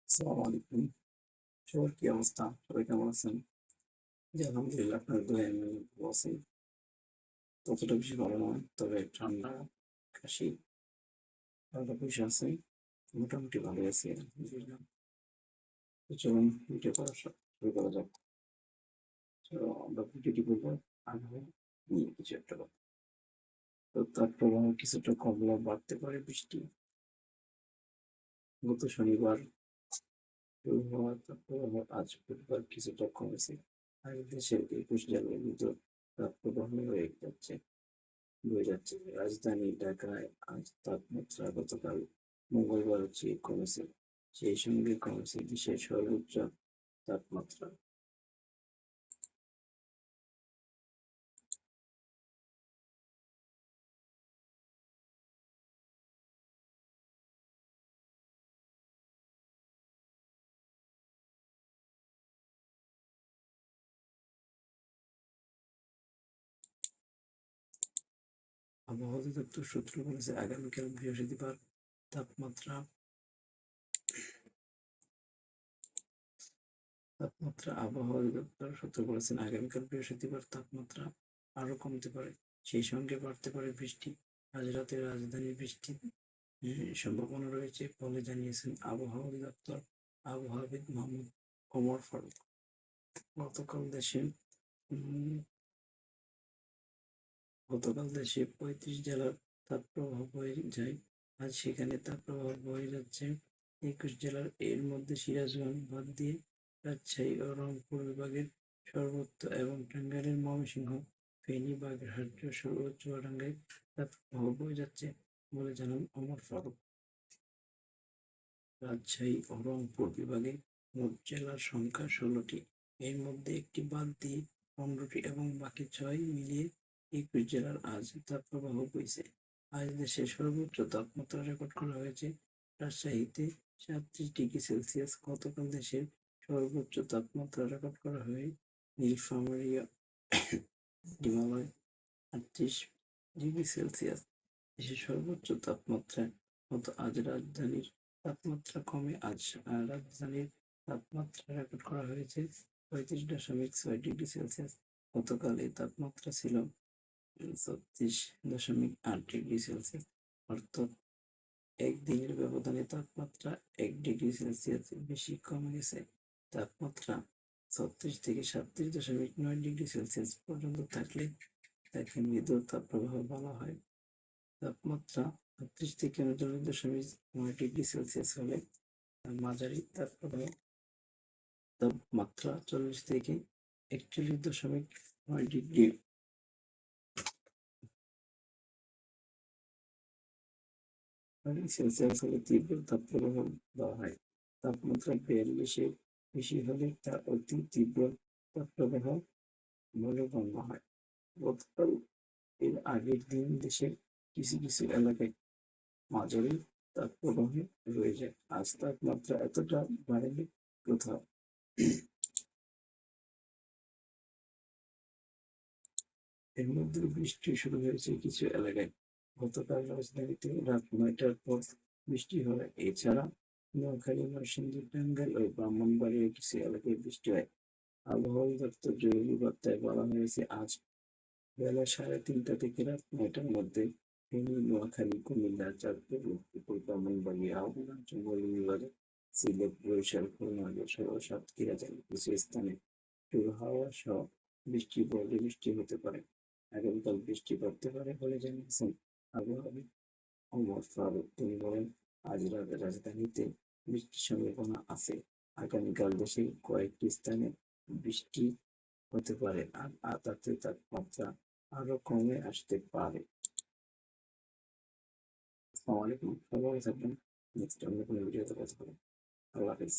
আসসালামু আলাইকুম। সবার কি অবস্থা? সবাই কেমন আছেন? জি, আলহামদুলিল্লাহ আপনার দয়ায় আমি ভালো আছি। ততটা বেশি ভালো নয়, তবে ঠান্ডা, কাশি, হালকা পয়সা আছে। মোটামুটি ভালোই আছি আলহামদুলিল্লাহ। তো চলুন ভিডিও করা শুরু করা যাক। তো আমরা ভিডিওটি করবো আবহাওয়া নিয়ে কিছু একটা কথা। তো তার প্রবাহ কিছুটা কমলা বাড়তে পারে বৃষ্টি। গত শনিবার শুরু হওয়া তাপপ্রবাহ আজ বুধবার কিছুটা কমেছে। আর দেশের 21 জেলার ভিতর তাপপ্রবাহ বয়ে যাচ্ছে। রাজধানী ঢাকায় আজ তাপমাত্রা গতকাল মঙ্গলবারের চেয়ে কমেছে। সেই সঙ্গে কমেছে দেশের সর্বোচ্চ তাপমাত্রা। আবহাওয়া অধিদপ্তর সূত্র বলেছে, আগামীকাল বৃহস্পতিবার তাপমাত্রা আবহাওয়া অধিদপ্তর সূত্র বলেছেন, আগামীকাল বৃহস্পতিবার তাপমাত্রা আরো কমতে পারে। সেই সঙ্গে বাড়তে পারে বৃষ্টি। আজ রাতে রাজধানীর বৃষ্টির সম্ভাবনা রয়েছে বলে জানিয়েছেন আবহাওয়া অধিদপ্তর আবহাওয়াবিদ মোহাম্মদ ওমর ফারুক। গতকাল দেশে উম, দেশে ৩৫ জেলার তাপপ্রবাহ বয়ে যায়। আজ সেখানে তাপপ্রবাহ বয়ে যাচ্ছে ২১ জেলার। এর মধ্যে সিরাজগঞ্জ বাদ দিয়ে রাজশাহী ও রংপুর বিভাগের সর্বত্র এবং টাঙ্গাইলের ময়মনসিংহ, ফেনী, বাগেরহাট, যশোর ও চুয়াডাঙ্গায় তাপপ্রবাহ বয়ে যাচ্ছে বলে জানান ওমর ফারুক। রাজশাহী ও রংপুর বিভাগে মোট জেলার সংখ্যা ১৬টি। এর মধ্যে একটি বাদ দিয়ে ১৫টি এবং বাকি ৬ মিলিয়ে ২১ জেলার আজ তাপপ্রবাহ বইছে। আজ দেশের সর্বোচ্চ তাপমাত্রা রেকর্ড করা হয়েছে রাজশাহীতে ৩৭ ডিগ্রি সেলসিয়াস। গতকাল দেশের সর্বোচ্চ তাপমাত্রা রেকর্ড করা হয় নীলফামারীর হিমালয় ৩৮ ডিগ্রি সেলসিয়াস। দেশের সর্বোচ্চ তাপমাত্রার মতো আজ রাজধানীর তাপমাত্রা কমে। আজ রাজধানীর তাপমাত্রা রেকর্ড করা হয়েছে ৩৫.৬ ডিগ্রি সেলসিয়াস। গতকাল এই তাপমাত্রা ছিল ৩৬.৮ ডিগ্রি সেলসিয়াস। অর্থাৎ একদিনের ব্যবধানে তাপমাত্রা ১ ডিগ্রি সেলসিয়াস বেশি কমে গেছে। তাপমাত্রা ৩৬ থেকে ৩৭.৯ ডিগ্রি সেলসিয়াস পর্যন্ত থাকলে তাকে মৃদু তাপপ্রবাহ বলা হয়। তাপমাত্রা ৩৬ থেকে ৩৯.৯ ডিগ্রি সেলসিয়াস হলে মাঝারি তাপপ্রবাহ। তাপমাত্রা ৪০ থেকে ৪১.৯ ডিগ্রি সেলসিয়াস হলে তীব্র তাপপ্রবাহ বলা হয়। তাপমাত্রা ৪২-এর বেশি হলে তা অতি তীব্র তাপপ্রবাহ বলে গণ্য হয়। গতকাল এর আগের দিন দেশের কিছু কিছু এলাকায় মাঝারি তাপপ্রবাহে রয়ে যায়। আজ তাপমাত্রা এতটা বাড়েনি কোথাও। এর মধ্যে বৃষ্টি শুরু হয়েছে কিছু এলাকায়। গতকাল রাজধানীতে রাত ৯টার পর বৃষ্টি হয়। এছাড়া নোয়াখালী, নরসিংদী, টাঙ্গাইল ও ব্রাহ্মণবাড়িয়ার কিছু এলাকায় বৃষ্টি হয়। আবহাওয়া অধিদপ্তর জরুরি বার্তায় বলা হয়েছে, আজ বেলা ৩:৩০ থেকে রাত ৯টার মধ্যে ফেনী, নোয়াখালী, কুমিল্লা, চাঁদপুর, লক্ষ্মীপুর, ব্রাহ্মণবাড়িয়া, মৌলভীবাজার, সিলেট, বরিশাল, খুলনা, যশোর ও সাতক্ষীরা জেলার কিছু স্থানে ঝোড়ো হাওয়া সহ বৃষ্টি হতে পারে। আগামীকাল বৃষ্টি পড়তে পারে বলে জানিয়েছেন আবহাওয়াবিদ ওমর ফারুক। তিনি বলেন, আজ রাতে রাজধানীতে বৃষ্টির সম্ভাবনা আছে। আগামীকাল দেশের কয়েকটি স্থানে বৃষ্টি হতে পারে আর তাতে তাপমাত্রা আরো কমে আসতে পারে। আসসালামু আলাইকুম, সবাই ভালো থাকবেন। নেক্সট অন্য কোনো ভিডিওতে কথা হবে। আল্লাহ হাফেজ।